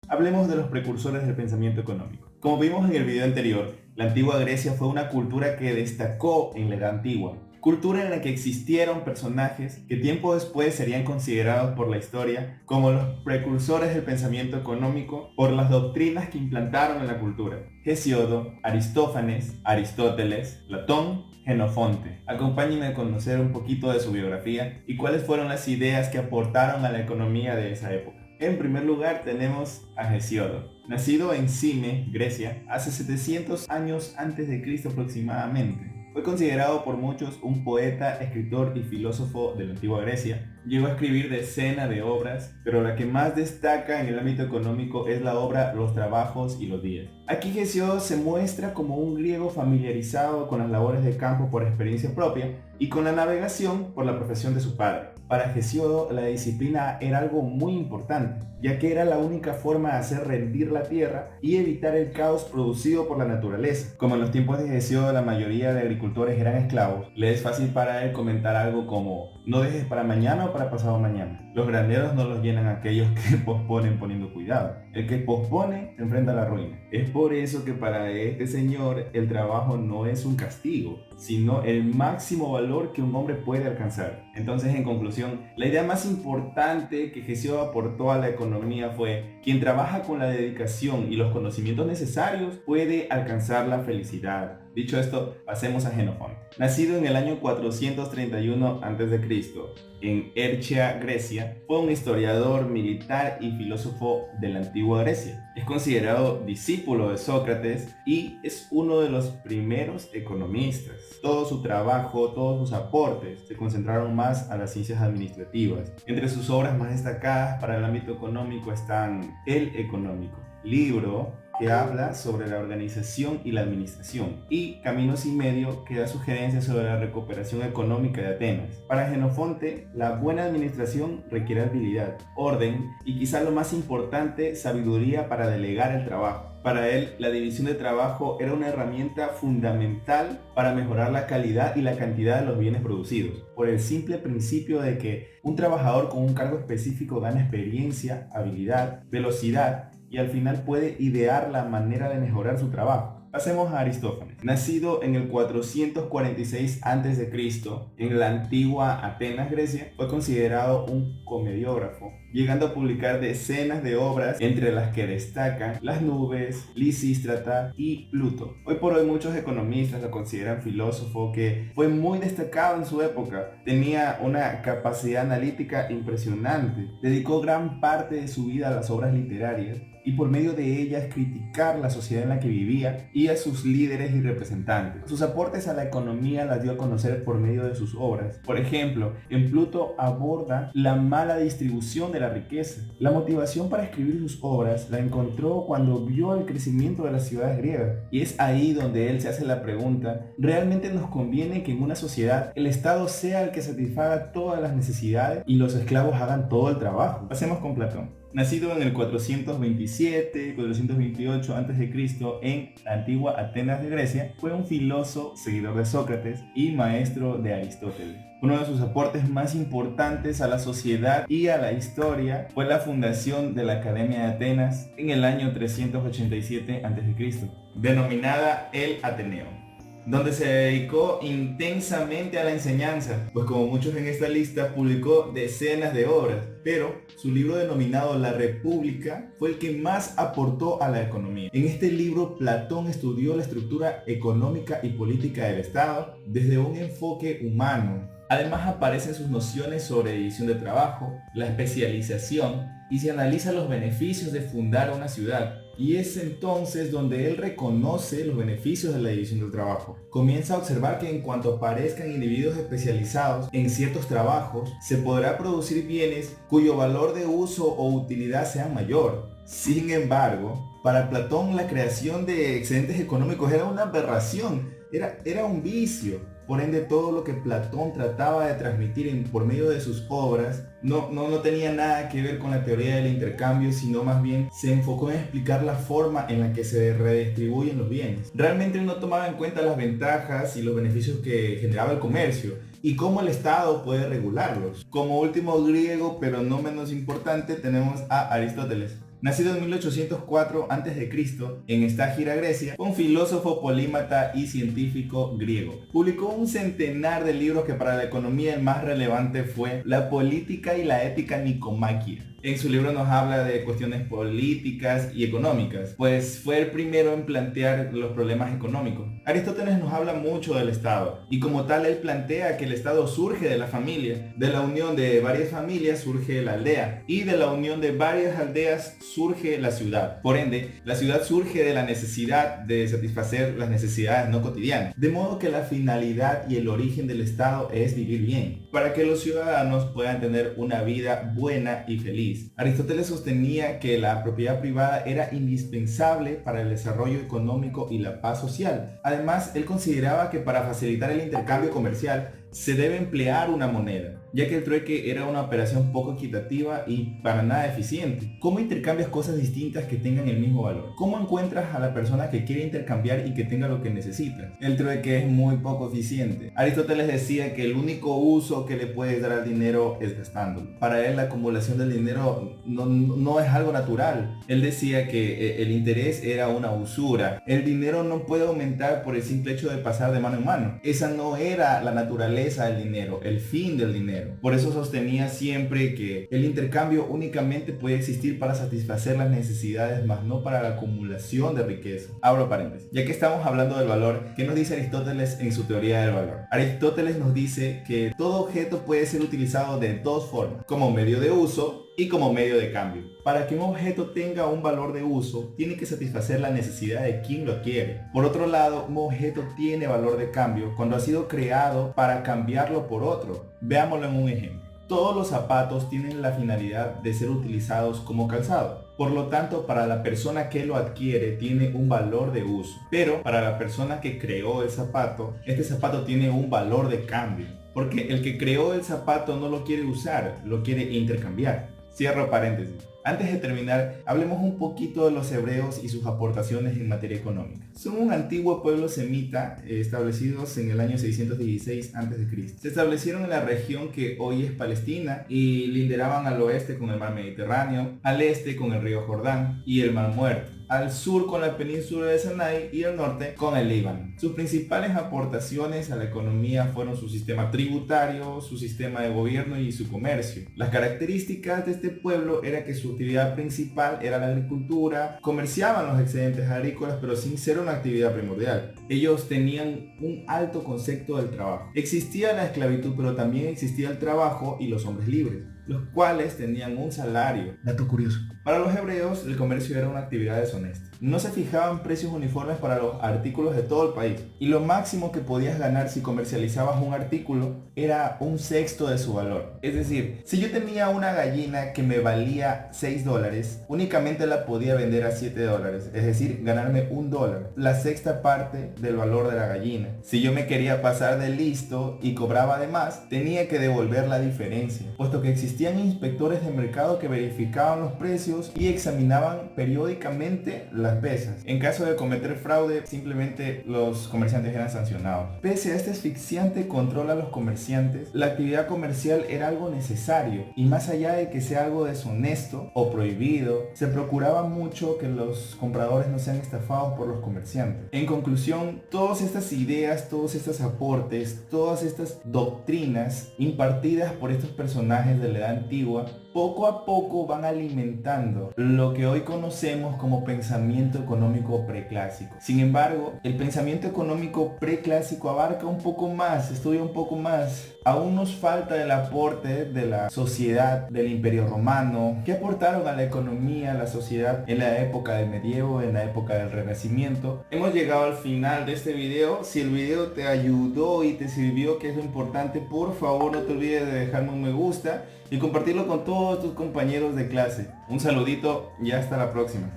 Hablemos de los precursores del pensamiento económico. Como vimos en el video anterior, la antigua Grecia fue una cultura que destacó en la Edad Antigua. Cultura en la que existieron personajes que tiempo después serían considerados por la historia como los precursores del pensamiento económico por las doctrinas que implantaron en la cultura. Hesíodo, Aristófanes, Aristóteles, Platón, Jenofonte. Acompáñenme a conocer un poquito de su biografía y cuáles fueron las ideas que aportaron a la economía de esa época. En primer lugar tenemos a Hesíodo, nacido en Cime, Grecia, hace 700 años antes de Cristo aproximadamente. Fue considerado por muchos un poeta, escritor y filósofo de la antigua Grecia. Llegó a escribir decenas de obras, pero la que más destaca en el ámbito económico es la obra Los Trabajos y los Días. Aquí Hesíodo se muestra como un griego familiarizado con las labores de campo por experiencia propia y con la navegación por la profesión de su padre. Para Hesíodo, la disciplina era algo muy importante, ya que era la única forma de hacer rendir la tierra y evitar el caos producido por la naturaleza. Como en los tiempos de Hesíodo la mayoría de agricultores eran esclavos, le es fácil para él comentar algo como: no dejes para mañana o para pasado mañana. Los graneros no los llenan aquellos que posponen poniendo cuidado. El que pospone se enfrenta a la ruina. Es por eso que para este señor el trabajo no es un castigo, sino el máximo valor que un hombre puede alcanzar. Entonces, en conclusión, la idea más importante que Hesíodo aportó a la economía fue: quien trabaja con la dedicación y los conocimientos necesarios puede alcanzar la felicidad. Dicho esto, pasemos a Jenofonte. Nacido en el año 431 a.C. en Erchia, Grecia, fue un historiador, militar y filósofo de la antigua Grecia. Es considerado discípulo de Sócrates y es uno de los primeros economistas. Todo su trabajo, todos sus aportes se concentraron más a las ciencias administrativas. Entre sus obras más destacadas para el ámbito económico están El Económico, libro que habla sobre la organización y la administración, y Caminos y Medio, que da sugerencias sobre la recuperación económica de Atenas. Para Jenofonte, la buena administración requiere habilidad, orden y, quizá lo más importante, sabiduría para delegar el trabajo. Para él, la división de trabajo era una herramienta fundamental para mejorar la calidad y la cantidad de los bienes producidos, por el simple principio de que un trabajador con un cargo específico gana experiencia, habilidad, velocidad y al final puede idear la manera de mejorar su trabajo. Pasemos a Aristófanes. Nacido en el 446 a.C. en la antigua Atenas, Grecia, fue considerado un comediógrafo, llegando a publicar decenas de obras, entre las que destacan Las Nubes, Lisístrata y Pluto. Hoy por hoy muchos economistas lo consideran filósofo que fue muy destacado en su época. Tenía una capacidad analítica impresionante. Dedicó gran parte de su vida a las obras literarias y por medio de ellas criticar la sociedad en la que vivía y a sus líderes y representantes. Sus aportes a la economía las dio a conocer por medio de sus obras. Por ejemplo, en Pluto aborda la mala distribución de la riqueza. La motivación para escribir sus obras la encontró cuando vio el crecimiento de las ciudades griegas, y es ahí donde él se hace la pregunta: ¿realmente nos conviene que en una sociedad el Estado sea el que satisfaga todas las necesidades y los esclavos hagan todo el trabajo? Pasemos con Platón. Nacido en el 427-428 a.C. en la antigua Atenas de Grecia, fue un filósofo, seguidor de Sócrates y maestro de Aristóteles. Uno de sus aportes más importantes a la sociedad y a la historia fue la fundación de la Academia de Atenas en el año 387 a.C., denominada el Ateneo, donde se dedicó intensamente a la enseñanza, pues como muchos en esta lista publicó decenas de obras, pero su libro denominado La República fue el que más aportó a la economía. En este libro Platón estudió la estructura económica y política del Estado desde un enfoque humano. Además aparecen sus nociones sobre división de trabajo, la especialización, y se analizan los beneficios de fundar una ciudad. Y es entonces donde él reconoce los beneficios de la división del trabajo. Comienza a observar que en cuanto aparezcan individuos especializados en ciertos trabajos, se podrá producir bienes cuyo valor de uso o utilidad sea mayor. Sin embargo, para Platón la creación de excedentes económicos era una aberración, era un vicio. Por ende, todo lo que Platón trataba de transmitir por medio de sus obras no tenía nada que ver con la teoría del intercambio, sino más bien se enfocó en explicar la forma en la que se redistribuyen los bienes. Realmente no tomaba en cuenta las ventajas y los beneficios que generaba el comercio y cómo el Estado puede regularlos. Como último griego, pero no menos importante, tenemos a Aristóteles. nacido en 1804 a.C. en Estágira, Grecia, fue un filósofo, polímata y científico griego. Publicó un centenar de libros que para la economía el más relevante fue La política y la ética nicomaquia. En su libro nos habla de cuestiones políticas y económicas, pues fue el primero en plantear los problemas económicos. Aristóteles nos habla mucho del Estado, y como tal él plantea que el Estado surge de la familia, de la unión de varias familias surge la aldea, y de la unión de varias aldeas surge la ciudad. Por ende, la ciudad surge de la necesidad de satisfacer las necesidades no cotidianas, de modo que la finalidad y el origen del Estado es vivir bien, para que los ciudadanos puedan tener una vida buena y feliz. Aristóteles sostenía que la propiedad privada era indispensable para el desarrollo económico y la paz social. Además, él consideraba que para facilitar el intercambio comercial se debe emplear una moneda, ya que el trueque era una operación poco equitativa y para nada eficiente. ¿Cómo intercambias cosas distintas que tengan el mismo valor? ¿Cómo encuentras a la persona que quiere intercambiar y que tenga lo que necesita? El trueque es muy poco eficiente. Aristóteles decía que el único uso que le puedes dar al dinero es gastándolo. Para él la acumulación del dinero no es algo natural. Él decía que el interés era una usura. El dinero no puede aumentar por el simple hecho de pasar de mano en mano. Esa no era la naturaleza del dinero, el fin del dinero. Por eso sostenía siempre que el intercambio únicamente puede existir para satisfacer las necesidades, más no para la acumulación de riqueza. Abro paréntesis. Ya que estamos hablando del valor, ¿qué nos dice Aristóteles en su teoría del valor? Aristóteles nos dice que todo objeto puede ser utilizado de dos formas, como medio de uso y como medio de cambio. Para que un objeto tenga un valor de uso, tiene que satisfacer la necesidad de quien lo adquiere. Por otro lado, un objeto tiene valor de cambio cuando ha sido creado para cambiarlo por otro. Veámoslo en un ejemplo. Todos los zapatos tienen la finalidad de ser utilizados como calzado. Por lo tanto, para la persona que lo adquiere tiene un valor de uso. Pero para la persona que creó el zapato, este zapato tiene un valor de cambio. Porque el que creó el zapato no lo quiere usar, lo quiere intercambiar. Cierro paréntesis. Antes de terminar, hablemos un poquito de los hebreos y sus aportaciones en materia económica. Son un antiguo pueblo semita establecidos en el año 616 a.C. Se establecieron en la región que hoy es Palestina y linderaban al oeste con el mar Mediterráneo, al este con el río Jordán y el mar Muerto, al sur con la península de Sinai y al norte con el Líbano. Sus principales aportaciones a la economía fueron su sistema tributario, su sistema de gobierno y su comercio. Las características de este pueblo era que su actividad principal era la agricultura, comerciaban los excedentes agrícolas pero sin ser una actividad primordial. Ellos tenían un alto concepto del trabajo. Existía la esclavitud pero también existía el trabajo y los hombres libres, los cuales tenían un salario. Dato curioso. Para los hebreos, el comercio era una actividad deshonesta. No se fijaban precios uniformes para los artículos de todo el país. Y lo máximo que podías ganar si comercializabas un artículo era un sexto de su valor. Es decir, si yo tenía una gallina que me valía $6, únicamente la podía vender a $7. Es decir, ganarme $1, la sexta parte del valor de la gallina. Si yo me quería pasar de listo y cobraba de más, tenía que devolver la diferencia, puesto que existían inspectores de mercado que verificaban los precios y examinaban periódicamente las pesas. En caso de cometer fraude, simplemente los comerciantes eran sancionados. Pese a este asfixiante control a los comerciantes, la actividad comercial era algo necesario y más allá de que sea algo deshonesto o prohibido, se procuraba mucho que los compradores no sean estafados por los comerciantes. En conclusión, todas estas ideas, todos estos aportes, todas estas doctrinas impartidas por estos personajes de la Edad Antigua, poco a poco van alimentando lo que hoy conocemos como pensamiento económico preclásico. Sin embargo, el pensamiento económico preclásico abarca un poco más, estudia un poco más. Aún nos falta el aporte de la sociedad del Imperio Romano. ¿Qué aportaron a la economía, a la sociedad en la época del medievo, en la época del Renacimiento? Hemos llegado al final de este video. Si el video te ayudó y te sirvió, que es lo importante, por favor no te olvides de dejarme un me gusta y compartirlo con todos tus compañeros de clase. Un saludito y hasta la próxima.